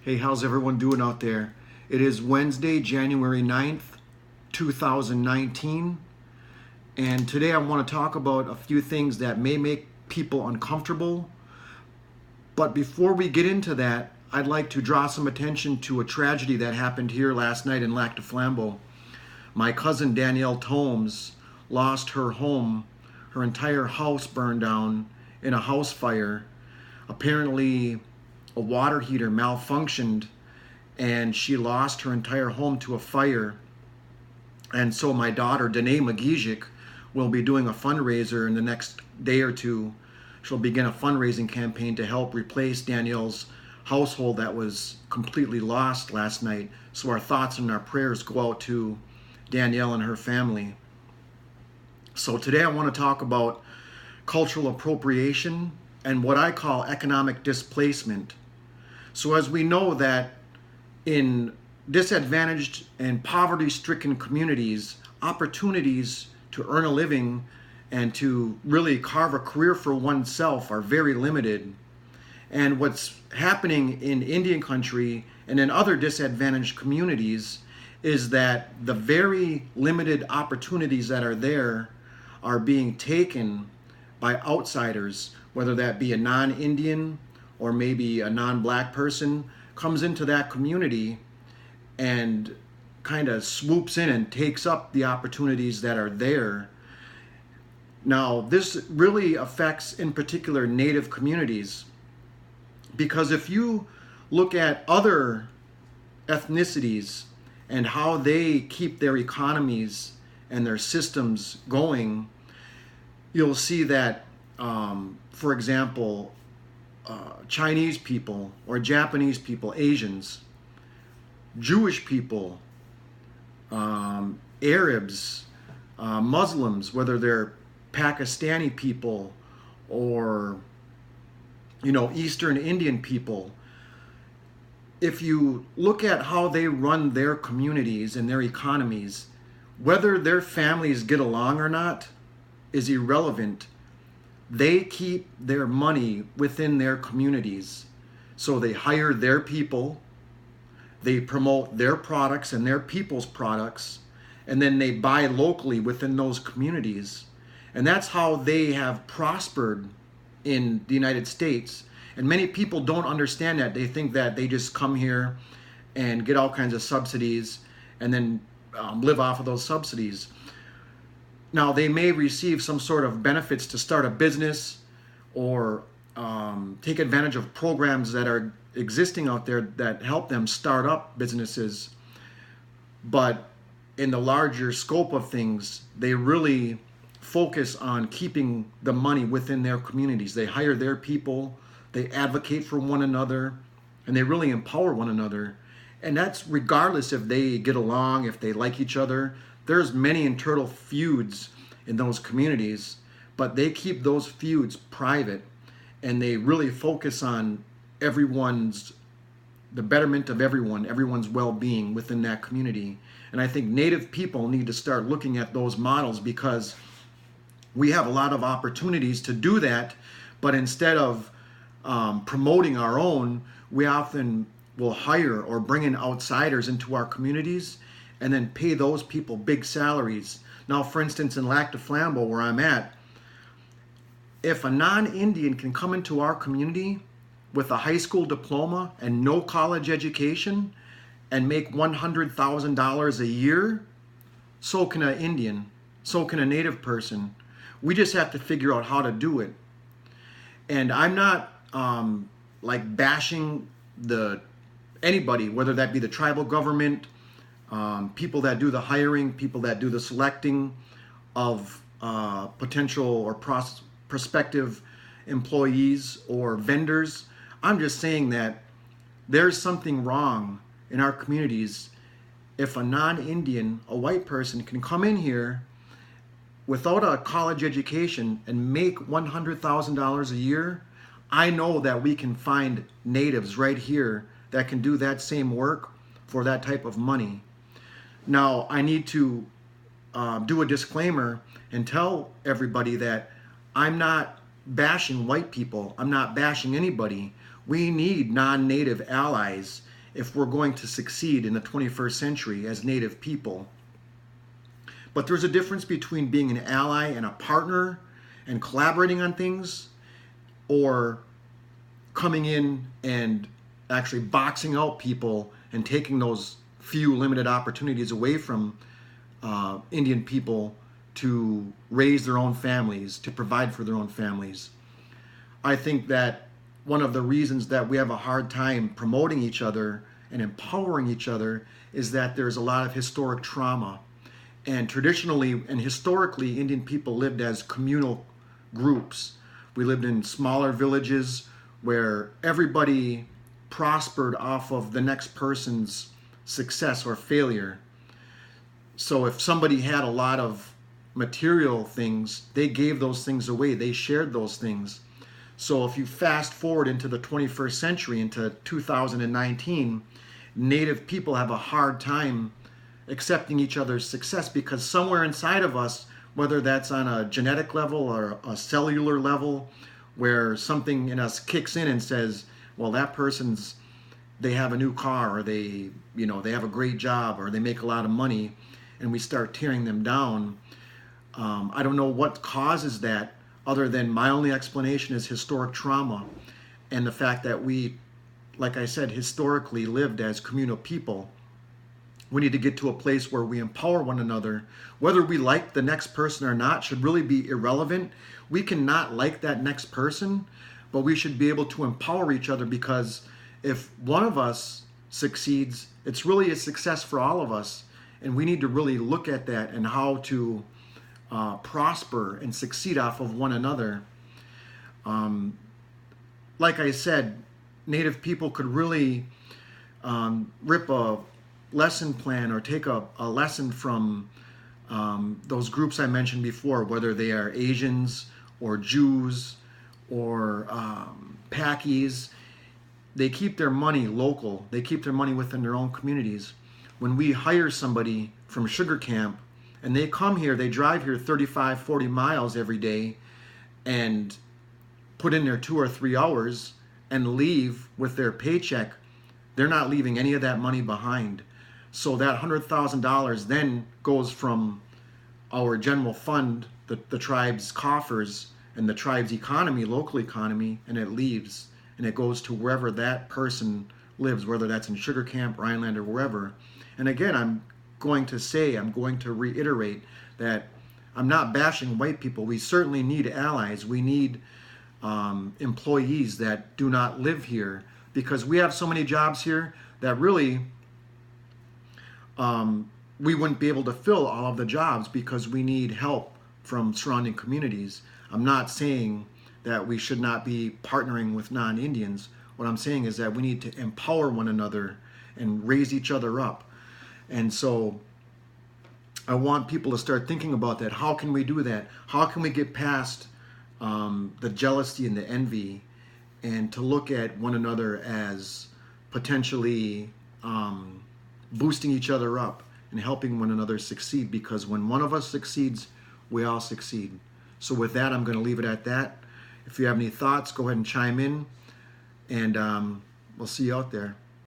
Hey, how's everyone doing out there? It is Wednesday, January 9th, 2019, and today I want to talk about a few things that may make people uncomfortable. But before we get into that, I'd like to draw some attention to a tragedy that happened here last night in Lac du Flambeau. My cousin Danielle Tomes lost her home. Her entire house burned down in a house fire. Apparently, a water heater malfunctioned and she lost her entire home to a fire. And so my daughter, Danae Magijic, will be doing a fundraiser in the next day or two. She'll begin a fundraising campaign to help replace Danielle's household that was completely lost last night. So our thoughts and our prayers go out to Danielle and her family. So today I want to talk about cultural appropriation and what I call economic displacement. So as we know that in disadvantaged and poverty-stricken communities, opportunities to earn a living and to really carve a career for oneself are very limited. And what's happening in Indian country and in other disadvantaged communities is that the very limited opportunities that are there are being taken by outsiders, whether that be a non-Indian or maybe a non-black person, comes into that community and kind of swoops in and takes up the opportunities that are there. Now, this really affects, in particular, Native communities, because if you look at other ethnicities and how they keep their economies and their systems going, you'll see that, for example, Chinese people or Japanese people, Asians, Jewish people, Arabs, Muslims, whether they're Pakistani people or Eastern Indian people, if you look at how they run their communities and their economies, whether their families get along or not is irrelevant. They keep their money within their communities. So they hire their people, they promote their products and their people's products, and then they buy locally within those communities. And that's how they have prospered in the United States. And many people don't understand that. They think that they just come here and get all kinds of subsidies and then live off of those subsidies. Now, they may receive some sort of benefits to start a business or take advantage of programs that are existing out there that help them start up businesses. But in the larger scope of things, they really focus on keeping the money within their communities. They hire their people, they advocate for one another, and they really empower one another. And that's regardless if they get along, if they like each other. There's many internal feuds in those communities, but they keep those feuds private and they really focus on the betterment of everyone's well-being within that community. And I think Native people need to start looking at those models because we have a lot of opportunities to do that, but instead of promoting our own, we often will hire or bring in outsiders into our communities and then pay those people big salaries. Now, for instance, in Lac du Flambeau, where I'm at, if a non-Indian can come into our community with a high school diploma and no college education and make $100,000 a year, so can an Indian, so can a Native person. We just have to figure out how to do it. And I'm not bashing anybody, whether that be the tribal government, people that do the hiring, people that do the selecting of potential or prospective employees or vendors. I'm just saying that there's something wrong in our communities if a non-Indian, a white person, can come in here without a college education and make $100,000 a year. I know that we can find natives right here that can do that same work for that type of money. Now, I need to do a disclaimer and tell everybody that I'm not bashing white people. I'm not bashing anybody. We need non-native allies if we're going to succeed in the 21st century as Native people. But there's a difference between being an ally and a partner and collaborating on things, or coming in and actually boxing out people and taking those few limited opportunities away from Indian people to raise their own families, to provide for their own families. I think that one of the reasons that we have a hard time promoting each other and empowering each other is that there's a lot of historic trauma. And traditionally and historically, Indian people lived as communal groups. We lived in smaller villages where everybody prospered off of the next person's success or failure. So if somebody had a lot of material things, they gave those things away. They shared those things. So if you fast forward into the 21st century, into 2019, Native people have a hard time accepting each other's success, because somewhere inside of us, whether that's on a genetic level or a cellular level, where something in us kicks in and says, well, that person's, they have a new car, or they have a great job, or they make a lot of money, and we start tearing them down. I don't know what causes that, other than my only explanation is historic trauma and the fact that we, like I said, historically lived as communal people. We need to get to a place where we empower one another. Whether we like the next person or not should really be irrelevant. We can not like that next person, but we should be able to empower each other, because if one of us succeeds, it's really a success for all of us. And we need to really look at that and how to prosper and succeed off of one another. Like I said, Native people could really rip a lesson plan or take a lesson from those groups I mentioned before, whether they are Asians or Jews or Pakis. They keep their money local. They keep their money within their own communities. When we hire somebody from Sugar Camp and they come here, they drive here 35, 40 miles every day and put in their 2 or 3 hours and leave with their paycheck, they're not leaving any of that money behind. So that $100,000 then goes from our general fund, the tribe's coffers and the tribe's economy, local economy, and it leaves and it goes to wherever that person lives, whether that's in Sugar Camp, Rhineland, or wherever. And again, I'm going to reiterate that I'm not bashing white people. We certainly need allies. We need employees that do not live here, because we have so many jobs here that really we wouldn't be able to fill all of the jobs, because we need help from surrounding communities. I'm not saying that we should not be partnering with non-Indians. What I'm saying is that we need to empower one another and raise each other up. And so I want people to start thinking about that. How can we do that? How can we get past the jealousy and the envy, and to look at one another as potentially boosting each other up and helping one another succeed? Because when one of us succeeds, we all succeed. So with that, I'm going to leave it at that. If you have any thoughts, go ahead and chime in, and we'll see you out there.